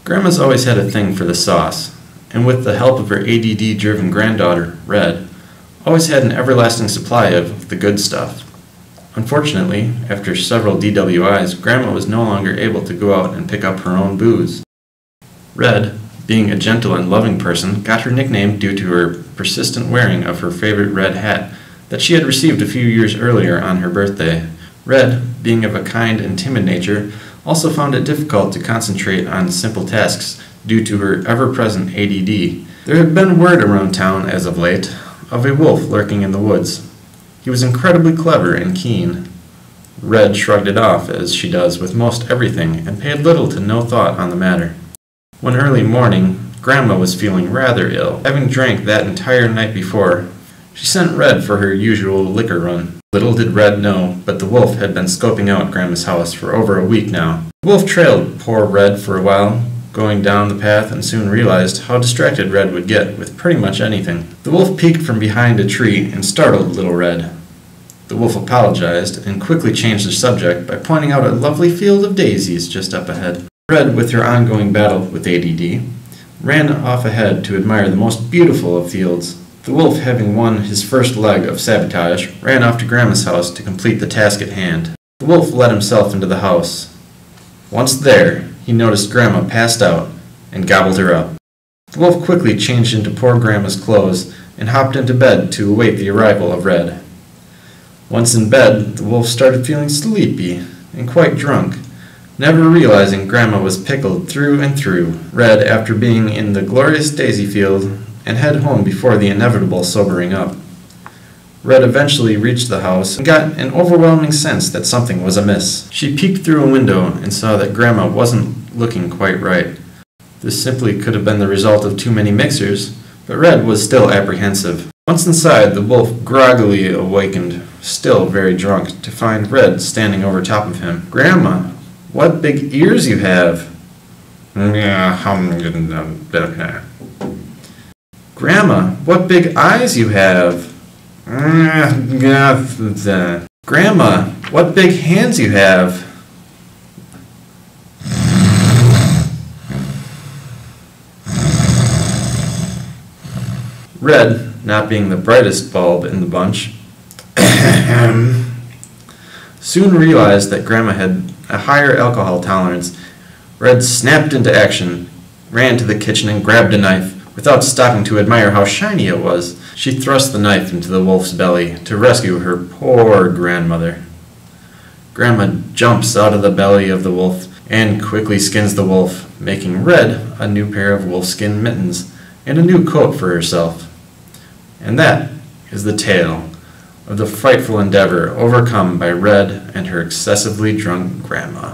Grandma's always had a thing for the sauce, and with the help of her ADD-driven granddaughter, Red, always had an everlasting supply of the good stuff. Unfortunately, after several DWIs, Grandma was no longer able to go out and pick up her own booze. Red, being a gentle and loving person, got her nickname due to her persistent wearing of her favorite red hat that she had received a few years earlier on her birthday. Red, being of a kind and timid nature, also found it difficult to concentrate on simple tasks due to her ever-present ADD. There had been word around town as of late of a wolf lurking in the woods. He was incredibly clever and keen. Red shrugged it off, as she does with most everything, and paid little to no thought on the matter. One early morning, Grandma was feeling rather ill, having drank that entire night before. She sent Red for her usual liquor run. Little did Red know, but the wolf had been scoping out Grandma's house for over a week now. The wolf trailed poor Red for a while, going down the path, and soon realized how distracted Red would get with pretty much anything. The wolf peeked from behind a tree and startled little Red. The wolf apologized and quickly changed the subject by pointing out a lovely field of daisies just up ahead. Red, with her ongoing battle with ADD, ran off ahead to admire the most beautiful of fields. The wolf, having won his first leg of sabotage, ran off to Grandma's house to complete the task at hand. The wolf let himself into the house. Once there, he noticed Grandma passed out and gobbled her up. The wolf quickly changed into poor Grandma's clothes and hopped into bed to await the arrival of Red. Once in bed, the wolf started feeling sleepy and quite drunk, never realizing Grandma was pickled through and through. Red, after being in the glorious daisy field, and head home before the inevitable sobering up. Red eventually reached the house and got an overwhelming sense that something was amiss. She peeked through a window and saw that Grandma wasn't looking quite right. This simply could have been the result of too many mixers, but Red was still apprehensive. Once inside, the wolf groggily awakened, still very drunk, to find Red standing over top of him. "Grandma, what big ears you have!" "Grandma, what big eyes you have!" "Grandma, what big hands you have!" Red, not being the brightest bulb in the bunch, soon realized that Grandma had a higher alcohol tolerance. Red snapped into action, ran to the kitchen and grabbed a knife. Without stopping to admire how shiny it was, she thrust the knife into the wolf's belly to rescue her poor grandmother. Grandma jumps out of the belly of the wolf and quickly skins the wolf, making Red a new pair of wolfskin mittens and a new coat for herself. And that is the tale of the frightful endeavor overcome by Red and her excessively drunk grandma.